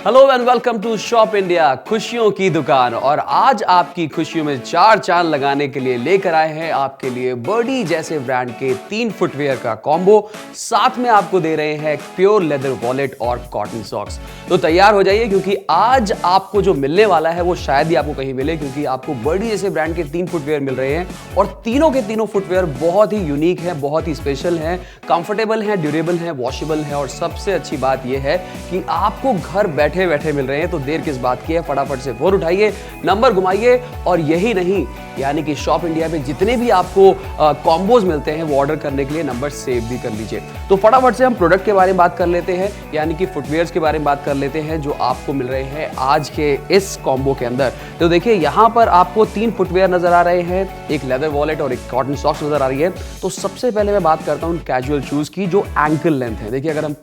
Hello and welcome to shop India, खुशियों की दुकान। और आज आपकी खुशियों में चार चांद लगाने के लिए लेकर आए हैं आपके लिए बर्डी जैसे ब्रांड के 3 फुटवेयर का कॉम्बो। साथ में आपको दे रहे हैं प्योर लेदर वॉलेट और कॉटन सॉक्स। तो तैयार हो जाइए क्योंकि आज आपको जो मिलने वाला है वो शायद ही आपको कहीं मिले, क्योंकि आपको बर्डी जैसे ब्रांड के 3 फुटवेयर मिल रहे हैं और तीनों के तीनों फुटवेयर बहुत ही यूनिक है, बहुत ही स्पेशल है, कंफर्टेबल है, ड्यूरेबल है, वॉशेबल है और सबसे अच्छी बात यह है कि आपको घर बैठे बैठे मिल रहे हैं। तो देर किस बात की है, फटाफट से फोन उठाइए, नंबर घुमाइए। और यही नहीं, यानी कि शॉप इंडिया में जितने भी आपको कॉम्बोज मिलते हैं वो ऑर्डर करने के लिए नंबर सेव भी कर लीजिए। तो फटाफट से हम प्रोडक्ट के बारे में बात कर लेते हैं, यानी कि फुटवेयर्स के बारे में बात कर लेते हैं जो आपको मिल रहे हैं आज के इस कॉम्बो के अंदर। तो देखिए यहाँ पर आपको 3 फुटवेयर नजर आ रहे हैं, एक लेदर वॉलेट और एक कॉटन सॉक्स नजर आ रही है। तो सबसे पहले मैं बात करता हूँ कैजुअल शूज की जो एंकल लेंथ है। देखिए अगर हम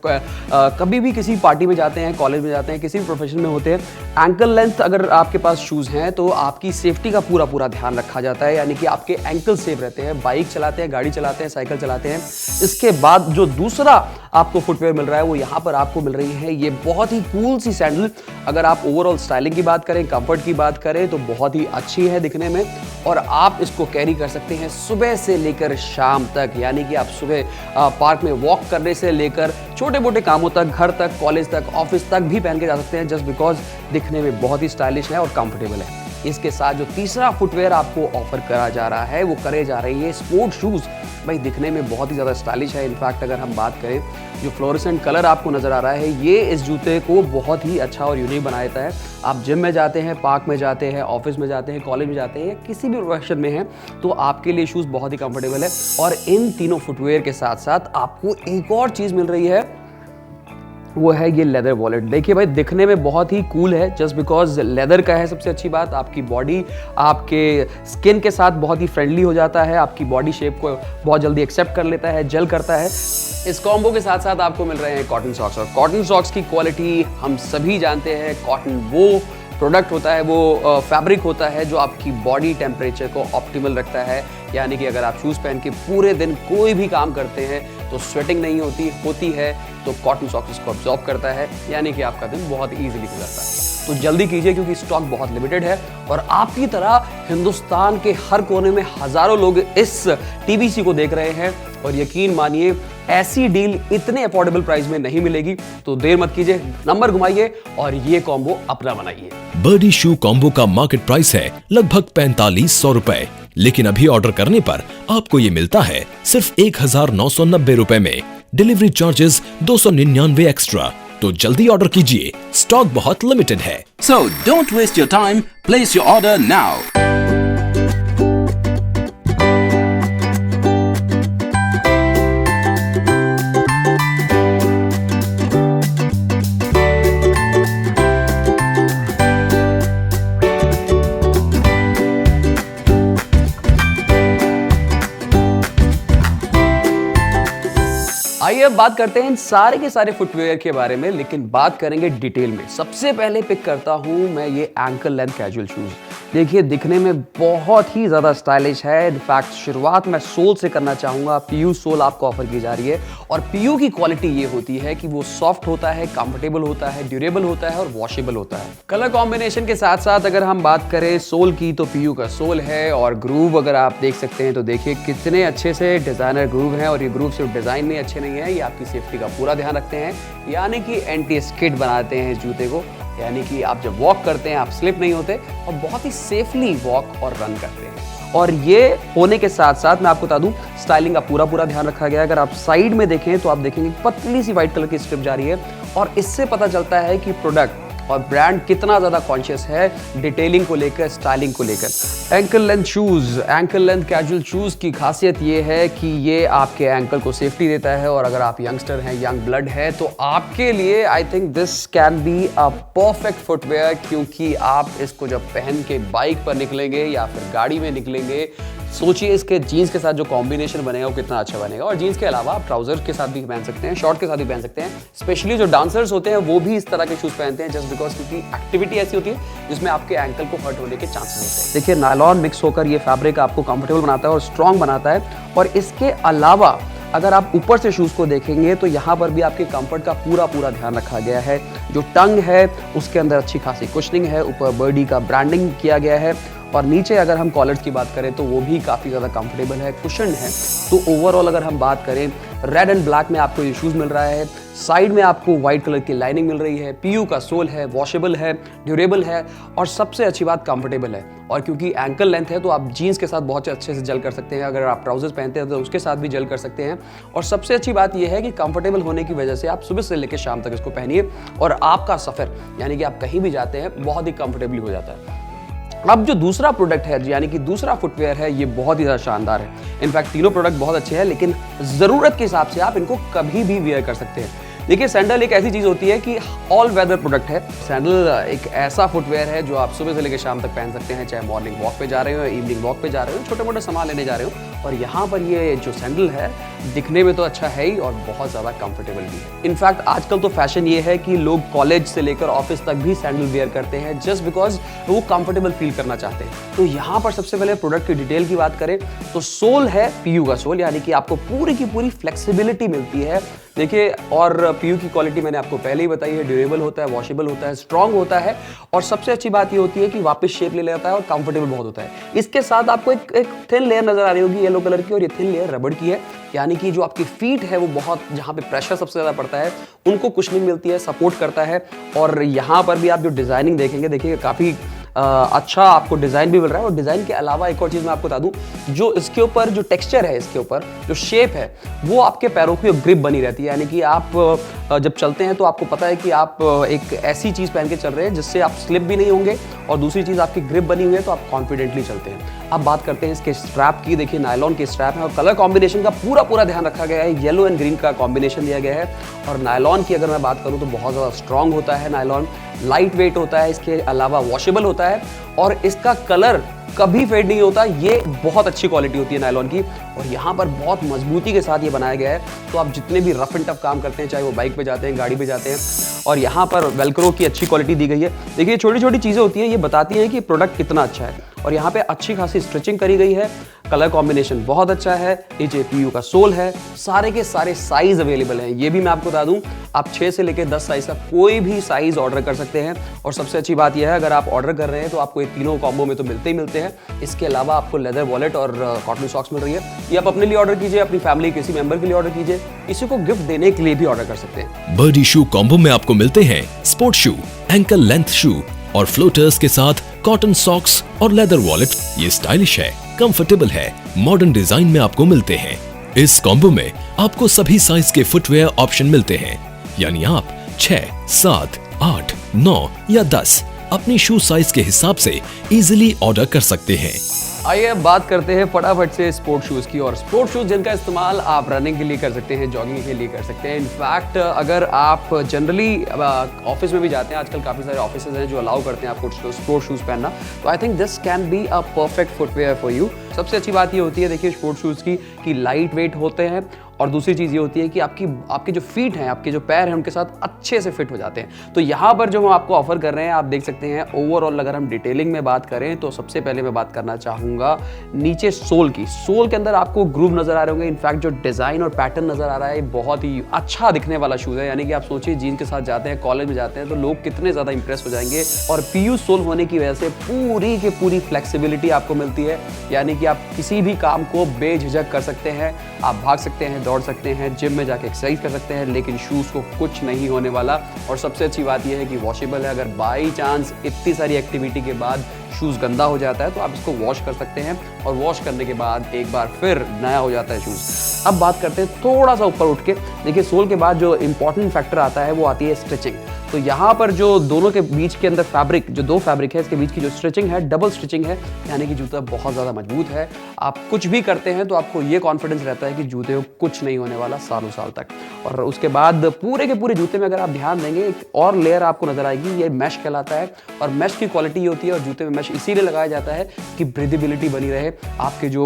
कभी भी किसी पार्टी में जाते हैं, कॉलेज में जाते हैं, किसी भी प्रोफेशन में होते हैं, एंकल लेंथ अगर आपके पास शूज हैं तो आपकी सेफ्टी का पूरा ध्यान रखा जाता है, यानी कि आपके एंकल सेफ रहते हैं। बाइक चलाते हैं, गाड़ी चलाते हैं, साइकिल चलाते हैं। इसके बाद जो दूसरा आपको फुटवेयर मिल रहा है वो यहाँ पर आपको मिल रही है ये बहुत ही कूल सी सैंडल। अगर आप ओवरऑल स्टाइलिंग की बात करें, कंफर्ट की बात करें तो बहुत ही अच्छी है दिखने में और आप इसको कैरी कर सकते हैं सुबह से लेकर शाम तक, यानी कि आप सुबह पार्क में वॉक करने से लेकर छोटे मोटे कामों तक, घर तक, कॉलेज तक, ऑफिस तक भी पहन के जा सकते हैं, जस्ट बिकॉज दिखने में बहुत ही स्टाइलिश है और कंफर्टेबल है। इसके साथ जो तीसरा फुटवेयर आपको ऑफर करा जा रहा है वो करे जा रही है स्पोर्ट शूज। भाई दिखने में बहुत ही ज़्यादा स्टाइलिश है। इनफैक्ट अगर हम बात करें, जो फ्लोरेसेंट कलर आपको नज़र आ रहा है ये इस जूते को बहुत ही अच्छा और यूनिक बना देता है। आप जिम में जाते हैं, पार्क में जाते हैं, ऑफिस में जाते हैं, कॉलेज में जाते हैं, किसी भी प्रोफेशन में हैं तो आपके लिए शूज़ बहुत ही कंफर्टेबल है। और इन तीनों फुटवेयर के साथ साथ आपको एक और चीज़ मिल रही है, वो है ये लेदर वॉलेट। देखिए भाई दिखने में बहुत ही कूल है, जस्ट बिकॉज लेदर का है। सबसे अच्छी बात, आपकी बॉडी आपके स्किन के साथ बहुत ही फ्रेंडली हो जाता है, आपकी बॉडी शेप को बहुत जल्दी एक्सेप्ट कर लेता है, जेल करता है। इस कॉम्बो के साथ साथ आपको मिल रहे हैं कॉटन सॉक्स, और कॉटन सॉक्स की क्वालिटी हम सभी जानते हैं। कॉटन वो प्रोडक्ट होता है, वो फैब्रिक होता है जो आपकी बॉडी टेम्परेचर को ऑप्टिमल रखता है, यानी कि अगर आप शूज़ पहन के पूरे दिन कोई भी काम करते हैं तो स्वेटिंग नहीं होती है तो कॉटन सॉक्स इसको अब्जॉर्ब करता है, यानी कि आपका दिन बहुत ईजिली गुजरता है। तो जल्दी कीजिए क्योंकि स्टॉक बहुत लिमिटेड है और आपकी तरह हिंदुस्तान के हर कोने में हजारों लोग इस टीबीसी को देख रहे हैं और यकीन मानिए ऐसी डील इतने अफोर्डेबल प्राइस में नहीं मिलेगी। तो देर मत कीजिए, नंबर घुमाइए और ये कॉम्बो अपना बनाइए। बर्डी शू कॉम्बो का मार्केट प्राइस है लगभग 4500 रुपए, लेकिन अभी ऑर्डर करने पर आपको ये मिलता है सिर्फ 1990 रुपए में। Delivery charges 299 extra. तो जल्दी ऑर्डर कीजिए, स्टॉक बहुत लिमिटेड है। So don't waste your time, place your order now. आइए अब बात करते हैं इन सारे के सारे फुटवेयर के बारे में, लेकिन बात करेंगे डिटेल में। सबसे पहले पिक करता हूं मैं ये एंकल लेंथ कैजुअल शूज। देखिए दिखने में बहुत ही ज़्यादा स्टाइलिश है। इनफैक्ट शुरुआत मैं सोल से करना चाहूँगा। पीयू सोल आपको ऑफर की जा रही है और पीयू की क्वालिटी ये होती है कि वो सॉफ्ट होता है, कंफर्टेबल होता है, ड्यूरेबल होता है और वॉशेबल होता है। कलर कॉम्बिनेशन के साथ साथ अगर हम बात करें सोल की तो पीयू का सोल है और ग्रूव अगर आप देख सकते हैं तो देखिए कितने अच्छे से डिज़ाइनर ग्रूव हैं। और ये ग्रूव सिर्फ डिज़ाइन में अच्छे नहीं है, ये आपकी सेफ्टी का पूरा ध्यान रखते हैं, यानी कि एंटी स्किड बनाते हैं इस जूते को, यानी कि आप जब वॉक करते हैं आप स्लिप नहीं होते और बहुत ही सेफली वॉक और रन करते हैं। और ये होने के साथ साथ मैं आपको बता दूं स्टाइलिंग का पूरा ध्यान रखा गया है। अगर आप साइड में देखें तो आप देखेंगे पतली सी व्हाइट कलर की स्ट्रिप जा रही है और इससे पता चलता है कि प्रोडक्ट और ब्रांड कितना ज़्यादा कॉन्शियस है डिटेलिंग को लेकर, स्टाइलिंग को लेकर। Ankle length shoes, ankle length casual shoes की खासियत ये है कि ये आपके एंकल को सेफ्टी देता है और अगर आप यंगस्टर हैं, यंग ब्लड है तो आपके लिए आई think this can be a perfect footwear, क्योंकि आप इसको जब पहन के बाइक पर निकलेंगे या फिर गाड़ी में निकलेंगे, सोचिए इसके जीन्स के साथ जो कॉम्बिनेशन बनेगा वो कितना अच्छा बनेगा। और जीन्स के अलावा आप ट्राउजर के साथ भी पहन सकते हैं, शॉर्ट के साथ भी पहन सकते हैं। स्पेशली जो डांसर्स होते हैं वो भी इस तरह के शूज पहनते हैं, जस्ट बिकॉज क्योंकि एक्टिविटी ऐसी होती है जिसमें आपके एंकल को हर्ट होने के चांसेस होते हैं। देखिए नायलॉन मिक्स होकर ये फैब्रिक आपको कंफर्टेबल बनाता है और स्ट्रॉन्ग बनाता है। और इसके अलावा अगर आप ऊपर से शूज़ को देखेंगे तो यहाँ पर भी आपके कंफर्ट का पूरा ध्यान रखा गया है। जो टंग है उसके अंदर अच्छी खासी कुशनिंग है, ऊपर बर्डी का ब्रांडिंग किया गया है और नीचे अगर हम कॉलर्स की बात करें तो वो भी काफ़ी ज़्यादा कंफर्टेबल है, कुशन्ड है। तो ओवरऑल अगर हम बात करें, रेड एंड ब्लैक में आपको ये शूज़ मिल रहा है। साइड में आपको व्हाइट कलर की लाइनिंग मिल रही है, पीयू का सोल है, वॉशेबल है, ड्यूरेबल है और सबसे अच्छी बात कंफर्टेबल है। और क्योंकि एंकल लेंथ है तो आप जीन्स के साथ बहुत अच्छे से जल कर सकते हैं, अगर आप ट्राउजर्स पहनते हैं तो उसके साथ भी जल कर सकते हैं। और सबसे अच्छी बात यह है कि कंफर्टेबल होने की वजह से आप सुबह से लेकर शाम तक इसको पहनिए और आपका सफ़र यानी कि आप कहीं भी जाते हैं बहुत ही कंफर्टेबली हो जाता है। अब जो दूसरा प्रोडक्ट है यानी कि दूसरा फुटवेयर है, ये बहुत ही ज़्यादा शानदार है। इनफैक्ट तीनों प्रोडक्ट बहुत अच्छे हैं, लेकिन ज़रूरत के हिसाब से आप इनको कभी भी वेयर कर सकते हैं। देखिए, सैंडल एक ऐसी चीज़ होती है कि ऑल वेदर प्रोडक्ट है। सैंडल एक ऐसा फुटवेयर है जो आप सुबह से लेकर शाम तक पहन सकते हैं, चाहे मॉर्निंग वॉक पे जा रहे हो, इवनिंग वॉक पे जा रहे हो, छोटे मोटे सामान लेने जा रहे हो। और यहाँ पर ये जो सैंडल है दिखने में तो अच्छा है ही और बहुत ज़्यादा कंफर्टेबल भी है। इनफैक्ट आजकल तो फैशन ये है कि लोग कॉलेज से लेकर ऑफिस तक भी सैंडल वेयर करते हैं जस्ट बिकॉज वो कंफर्टेबल फील करना चाहते हैं। तो यहाँ पर सबसे पहले प्रोडक्ट की डिटेल की बात करें तो सोल है पीयू का सोल, यानी कि आपको पूरी की पूरी फ्लेक्सिबिलिटी मिलती है। देखिए, और पीयू की क्वालिटी मैंने आपको पहले ही बताई है, ड्यूरेबल होता है, वॉशेबल होता है, स्ट्रांग होता है और सबसे अच्छी बात ये होती है कि वापस शेप ले लेता है और कंफर्टेबल बहुत होता है। इसके साथ आपको एक थिन लेयर नजर आ रही होगी येलो कलर की, और ये थिन लेयर रबड़ की है, यानी कि जो आपकी फीट है वो बहुत, जहाँ पे प्रेशर सबसे ज़्यादा पड़ता है उनको कुशनिंग मिलती है, सपोर्ट करता है। और यहाँ पर भी आप जो डिज़ाइनिंग देखेंगे, देखिए काफ़ी अच्छा आपको डिज़ाइन भी मिल रहा है। और डिज़ाइन के अलावा एक और चीज़ मैं आपको बता दूं, जो इसके ऊपर जो टेक्सचर है, इसके ऊपर जो शेप है, वो आपके पैरों की ग्रिप बनी रहती है। यानी कि आप जब चलते हैं तो आपको पता है कि आप एक ऐसी चीज़ पहन के चल रहे हैं जिससे आप स्लिप भी नहीं होंगे और दूसरी चीज़ आपकी ग्रिप बनी हुई है तो आप कॉन्फिडेंटली चलते हैं। अब बात करते हैं इसके स्ट्रैप की। देखिए, नायलॉन के स्ट्रैप है और कलर कॉम्बिनेशन का पूरा ध्यान रखा गया है। येलो एंड ग्रीन का कॉम्बिनेशन दिया गया है। और नायलॉन की अगर मैं बात करूँ तो बहुत ज़्यादा स्ट्रॉन्ग होता है नायलॉन, लाइट वेट होता है, इसके अलावा वॉशेबल होता है और इसका कलर कभी फेड नहीं होता। ये बहुत अच्छी क्वालिटी होती है नायलॉन की और यहाँ पर बहुत मजबूती के साथ ये बनाया गया है। तो आप जितने भी रफ एंड टफ काम करते हैं, चाहे वो बाइक पे जाते हैं, गाड़ी पे जाते हैं, और यहाँ पर वेलक्रो की अच्छी क्वालिटी दी गई है। देखिए, छोटी छोटी चीज़ें होती हैं, ये बताती हैं कि प्रोडक्ट कितना अच्छा है। और यहाँ पे अच्छी खासी स्ट्रिचिंग करी गई है, कलर कॉम्बिनेशन बहुत अच्छा है, नीचे पीयू का सोल है, सारे के सारे साइज अवेलेबल हैं। ये भी मैं आपको बता दूं, आप 6 से लेकर 10 साइज का कोई भी साइज ऑर्डर कर सकते हैं। और सबसे अच्छी बात यह है, अगर आप ऑर्डर कर रहे हैं तो आपको ये तीनों कॉम्बो में तो मिलते ही मिलते हैं। इसके अलावा आपको लेदर वॉलेट और कॉटन सॉक्स मिल रही है। ये आप अपने लिए ऑर्डर कीजिए, अपनी फैमिली किसी मेंबर के लिए ऑर्डर कीजिए, किसी को गिफ्ट देने के लिए भी ऑर्डर कर सकते हैं। बर्डी शू कॉम्बो में आपको मिलते हैं स्पोर्ट शू, एंकल लेंथ शू और फ्लोटर्स के साथ कॉटन सॉक्स और लेदर वॉलेट। ये स्टाइलिश है, कंफर्टेबल है, मॉडर्न डिजाइन में आपको मिलते हैं। इस कॉम्बो में आपको सभी साइज के फुटवेयर ऑप्शन मिलते हैं, यानी आप 6, 7, 8, 9 या 10 अपनी शू साइज के हिसाब से इजीली ऑर्डर कर सकते हैं। आइए अब बात करते हैं फटाफट से स्पोर्ट शूज़ की। और स्पोर्ट शूज़ जिनका इस्तेमाल आप रनिंग के लिए कर सकते हैं, जॉगिंग के लिए कर सकते हैं। इनफैक्ट अगर आप जनरली ऑफिस में भी जाते हैं, आजकल काफ़ी सारे ऑफिसेज हैं जो अलाउ करते हैं आपको स्पोर्ट शूज़ पहनना, तो आई think this can be a perfect footwear for you. सबसे अच्छी बात ये होती है, देखिए, स्पोर्ट शूज़ की कि लाइट वेट होते हैं और दूसरी चीज़ ये होती है कि आपके जो फीट हैं, आपके जो पैर हैं, उनके साथ अच्छे से फिट हो जाते हैं। तो यहाँ पर जो हम आपको ऑफर कर रहे हैं, आप देख सकते हैं। ओवरऑल अगर हम डिटेलिंग में बात करें तो सबसे पहले मैं बात करना चाहूँगा नीचे सोल की। सोल के अंदर आपको ग्रूव नजर आ रहे होंगे। इनफैक्ट जो डिज़ाइन और पैटर्न नजर आ रहा है, बहुत ही अच्छा दिखने वाला शूज़ है। यानी कि आप सोचिए, जीन्स के साथ जाते हैं, कॉलेज में जाते हैं, तो लोग कितने ज़्यादा इंप्रेस हो जाएंगे। और पीयू सोल होने की वजह से पूरी की पूरी फ्लेक्सिबिलिटी आपको मिलती है, यानी कि आप किसी भी काम को बेझिझक कर सकते हैं। आप भाग सकते हैं, दौड़ सकते हैं, जिम में जाके एक्सरसाइज कर सकते हैं, लेकिन शूज़ को कुछ नहीं होने वाला। और सबसे अच्छी बात यह है कि वॉशेबल है। अगर बाई चांस इतनी सारी एक्टिविटी के बाद शूज़ गंदा हो जाता है तो आप इसको वॉश कर सकते हैं और वॉश करने के बाद एक बार फिर नया हो जाता है शूज़। अब बात करते हैं थोड़ा सा ऊपर उठ के। देखिए, सोल के बाद जो इंपॉर्टेंट फैक्टर आता है वो आती है स्ट्रिचिंग। तो यहाँ पर जो दोनों के बीच के अंदर फैब्रिक, जो दो फैब्रिक है, इसके बीच की जो स्ट्रिचिंग है, डबल स्टिचिंग है, यानी कि जूता बहुत ज़्यादा मजबूत है। आप कुछ भी करते हैं तो आपको ये कॉन्फिडेंस रहता है कि जूते को कुछ नहीं होने वाला सालों साल तक। और उसके बाद पूरे के पूरे जूते में अगर आप ध्यान देंगे, एक और लेयर आपको नजर आएगी, ये मैश कहलाता है। और मैश की क्वालिटी ये होती है, और जूते में मैश इसीलिए लगाया जाता है कि ब्रीदेबिलिटी बनी रहे, आपके जो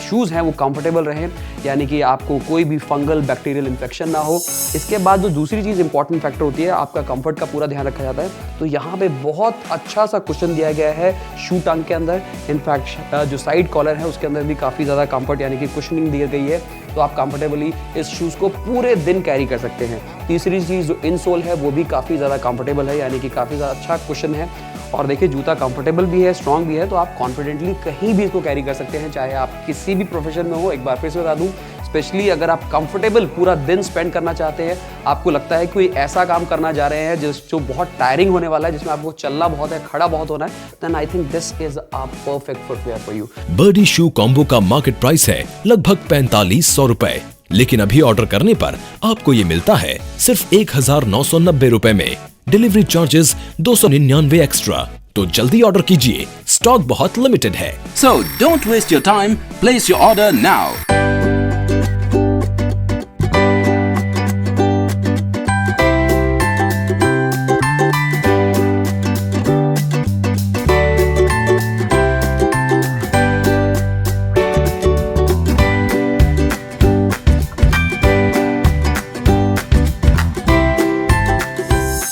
शूज़ हैं वो कंफर्टेबल रहें, यानी कि आपको कोई भी फंगल बैक्टीरियल इन्फेक्शन ना हो। इसके बाद जो दूसरी चीज़ इंपॉर्टेंट फैक्टर होती है, आपका कंफर्ट का पूरा ध्यान रखा जाता है। तो यहाँ पे बहुत अच्छा सा कुशन दिया गया है शू टंग के अंदर। इनफैक्ट जो साइड कॉलर है उसके अंदर भी काफ़ी ज़्यादा कंफर्ट यानी कि कुशनिंग दी गई है, तो आप कंफर्टेबली इस शूज़ को पूरे दिन कैरी कर सकते हैं। तीसरी चीज़ जो इनसोल है वो भी काफ़ी ज़्यादा कंफर्टेबल है, यानी कि काफ़ी ज़्यादा अच्छा कुशन है। और देखिए जूता कंफर्टेबल भी है, स्ट्रॉन्ग भी है, तो आप कॉन्फिडेंटली कहीं भी इसको कैरी कर सकते हैं, चाहे आप किसी भी प्रोफेशन में हो। एक बार फिर से बता दूं, स्पेशली अगर आप कंफर्टेबल पूरा दिन स्पेंड करना चाहते हैं, आपको लगता है कोई ऐसा काम करना जा रहे हैं जो बहुत टायरिंग होने वाला है, जिसमें आपको चलना बहुत है, खड़ा बहुत होना है, then I think this is a perfect footwear for you. Birdie shoe combo का मार्केट प्राइस है लगभग 4500 रुपए, लेकिन अभी ऑर्डर करने पर आपको ये मिलता है सिर्फ 1990 रुपए में। Delivery charges 299 extra. तो जल्दी ऑर्डर कीजिए, स्टॉक बहुत लिमिटेड है। So don't waste your time, place your order now.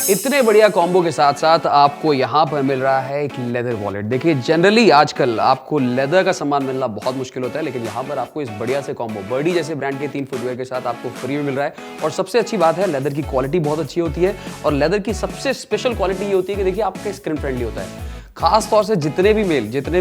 इतने बढ़िया कॉम्बो के साथ साथ आपको यहाँ पर मिल रहा है एक लेदर वॉलेट। देखिए जनरली आजकल आपको लेदर का सामान मिलना बहुत मुश्किल होता है, लेकिन यहाँ पर आपको इस बढ़िया से कॉम्बो बर्डी जैसे ब्रांड के 3 फुटवेयर के साथ आपको फ्री में मिल रहा है। और सबसे अच्छी बात है, लेदर की क्वालिटी बहुत अच्छी होती है, और लेदर की सबसे स्पेशल क्वालिटी ये होती है कि देखिए आपका स्क्रीन फ्रेंडली होता है। खास तौर से जितने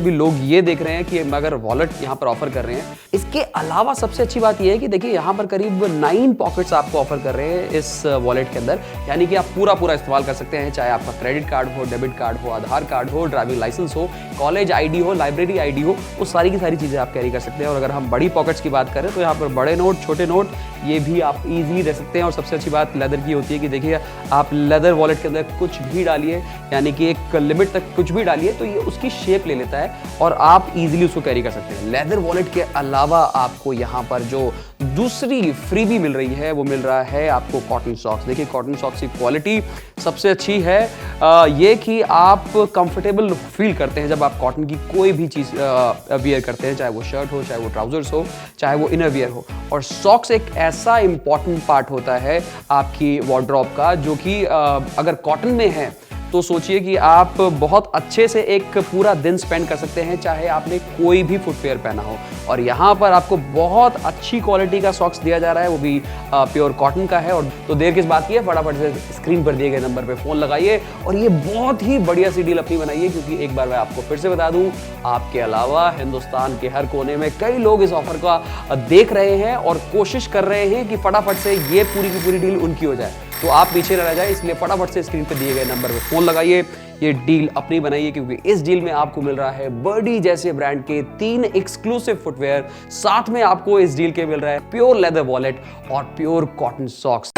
भी लोग ये देख रहे हैं कि अगर वॉलेट यहाँ पर ऑफर कर रहे हैं, इसके अलावा सबसे अच्छी बात ये है कि देखिए यहाँ पर करीब 9 पॉकेट्स आपको ऑफर कर रहे हैं इस वॉलेट के अंदर, यानी कि आप पूरा इस्तेमाल कर सकते हैं, चाहे आपका क्रेडिट कार्ड हो, डेबिट कार्ड हो, आधार कार्ड हो, ड्राइविंग लाइसेंस हो, कॉलेज आईडी हो, लाइब्रेरी आईडी हो, वो सारी की सारी चीज़ें आप कैरी कर सकते हैं। और अगर हम बड़ी पॉकेट्स की बात करें तो यहाँ पर बड़े नोट, छोटे नोट, ये भी आप इजीली रख सकते हैं। और सबसे अच्छी बात लेदर की होती है कि देखिए आप लेदर वॉलेट के अंदर कुछ भी डालिए, यानी कि एक लिमिट तक कुछ भी डालिए तो ये उसकी शेप ले लेता है और आप इजीली उसको कैरी कर सकते हैं। लेदर वॉलेट के अलावा आपको यहाँ पर जो दूसरी फ्रीबी मिल रही है वो मिल रहा है आपको कॉटन सॉक्स। देखिए कॉटन सॉक्स की क्वालिटी सबसे अच्छी है, ये कि आप कंफर्टेबल फील करते हैं जब आप कॉटन की कोई भी चीज़ वियर करते हैं, चाहे वो शर्ट हो, चाहे वो ट्राउजर्स हो, चाहे वो इनर वियर हो। और सॉक्स एक ऐसा इंपॉर्टेंट पार्ट होता है आपकी वार्डरोब का, जो कि अगर कॉटन में है तो सोचिए कि आप बहुत अच्छे से एक पूरा दिन स्पेंड कर सकते हैं, चाहे आपने कोई भी फुटवेयर पहना हो। और यहाँ पर आपको बहुत अच्छी क्वालिटी का सॉक्स दिया जा रहा है, वो भी प्योर कॉटन का है। और तो देर किस बात की है, फटाफट से स्क्रीन पर दिए गए नंबर पे फ़ोन लगाइए और ये बहुत ही बढ़िया सी डील अपनी बनाइए, क्योंकि एक बार मैं आपको फिर से बता दूं, आपके अलावा हिंदुस्तान के हर कोने में कई लोग इस ऑफर का देख रहे हैं और कोशिश कर रहे हैं कि फटाफट से ये पूरी की पूरी डील उनकी हो जाए। तो आप पीछे न रह जाए, इसलिए फटाफट से स्क्रीन पर दिए गए नंबर पर फोन लगाइए, ये डील अपनी बनाइए, क्योंकि इस डील में आपको मिल रहा है बर्डी जैसे ब्रांड के 3 एक्सक्लूसिव फुटवेयर, साथ में आपको इस डील के मिल रहा है प्योर लेदर वॉलेट और pure cotton socks.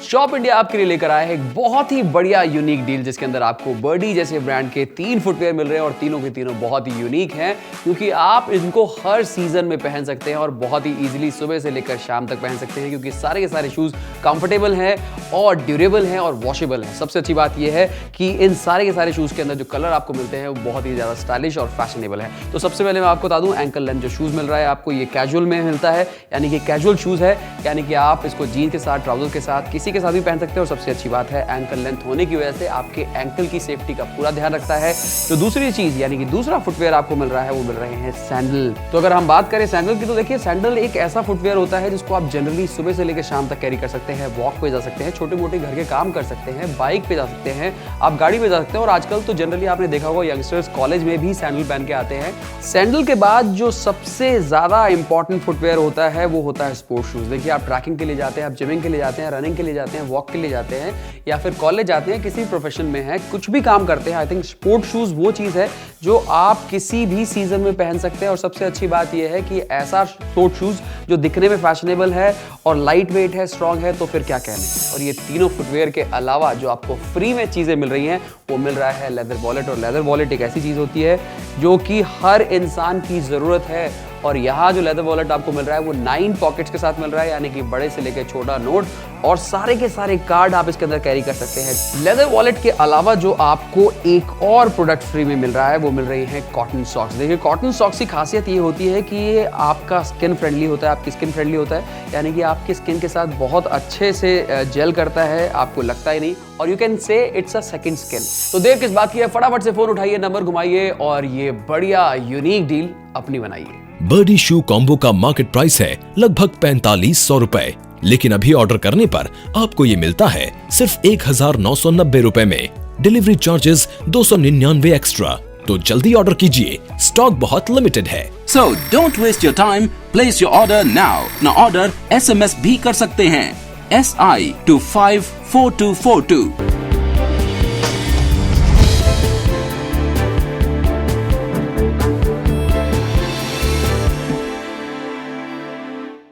Shop India आपके लिए लेकर आया है एक बहुत ही बढ़िया यूनिक डील, जिसके अंदर आपको बर्डी जैसे ब्रांड के 3 फुटवेयर मिल रहे हैं और तीनों के तीनों बहुत ही यूनिक हैं, क्योंकि आप इनको हर सीजन में पहन सकते हैं और बहुत ही इजीली सुबह से लेकर शाम तक पहन सकते हैं, क्योंकि सारे के सारे शूज कंफर्टेबल हैं और ड्यूरेबल हैं और वॉशेबल हैं। सबसे अच्छी बात यह है कि इन सारे के सारे शूज के अंदर जो कलर आपको मिलते हैं वो बहुत ही ज्यादा स्टाइलिश और फैशनेबल है। तो सबसे पहले मैं आपको बता दूं, एंकल लेंथ जो शूज मिल रहा है आपको, ये कैजुअल में मिलता है, यानी कि कैजुअल शूज है, यानी कि आप इसको जीन के साथ, ट्राउजर के साथ, किसी के साथ भी पहन सकते हैं। और सबसे अच्छी बात है, एंकल लेंथ होने की वजह से आपके एंकल की सेफ्टी का पूरा ध्यान रखता है। तो दूसरी चीज, यानी कि दूसरा फुटवेयर आपको मिल रहा है, वो मिल रहे हैं सैंडल। तो अगर हम बात करें सैंडल की, तो देखिए सैंडल एक ऐसा फुटवेयर होता है जिसको आप जनरली सुबह से लेकर शाम तक कैरी कर सकते हैं, वॉक पे जा सकते हैं, छोटे मोटे घर के काम कर सकते हैं, बाइक पे जा सकते हैं, आप गाड़ी पे जा सकते हैं। और आजकल तो जनरली आपने देखा होगा यंगस्टर्स कॉलेज में भी सैंडल पहन के आते हैं। सैंडल के बाद जो सबसे ज्यादा इंपॉर्टेंट फुटवेयर होता है वो होता है स्पोर्ट्स शूज। देखिए आप ट्रैकिंग के लिए जाते हैं, आप जिमिंग के लिए जाते हैं, रनिंग के लिए जाते हैं, वॉक के लिए जाते हैं, या फिर कॉलेज जाते हैं, किसी प्रोफेशन में है, कुछ भी काम करते हैं, आई थिंक स्पोर्ट्स शूज वो चीज है जो आप किसी भी सीजन में पहन सकते हैं। और सबसे अच्छी बात यह है कि ऐसा स्पोर्ट्स शूज जो दिखने में फैशनेबल है और लाइट वेट है, स्ट्रांग है, तो फिर क्या कहने। और ये तीनों फुटवेयर के अलावा जो आपको फ्री में चीजें मिल रही हैं वो मिल रहा है लेदर वॉलेट। और लेदर वॉलेट एक ऐसी चीज होती है जो कि हर इंसान की जरूरत है और यहाँ जो लेदर वॉलेट आपको मिल रहा है वो 9 पॉकेट्स के साथ मिल रहा है, यानी कि बड़े से लेकर छोटा नोट और सारे के सारे कार्ड आप इसके अंदर कैरी कर सकते हैं। लेदर वॉलेट के अलावा जो आपको एक और प्रोडक्ट फ्री में मिल रहा है वो मिल रही है कॉटन सॉक्स। देखिए कॉटन सॉक्स की खासियत ये होती है कि ये आपका स्किन फ्रेंडली होता है, आपकी स्किन फ्रेंडली होता है, यानी कि आपकी स्किन के साथ बहुत अच्छे से जेल करता है, आपको लगता ही नहीं, और you can say it's a second skin. तो देर किस बात की है, फटाफट से फोन उठाइए, नंबर घुमाइए और ये बढ़िया यूनिक डील अपनी बनाइए। बर्डी शू कॉम्बो का मार्केट प्राइस है लगभग 4500 रुपए, लेकिन अभी ऑर्डर करने पर आपको ये मिलता है सिर्फ 1990 रुपए में। Delivery charges 299 extra. तो जल्दी ऑर्डर कीजिए, स्टॉक बहुत लिमिटेड है। So don't waste your time. Place your order now. Now order SMS भी कर सकते हैं SI to 54242।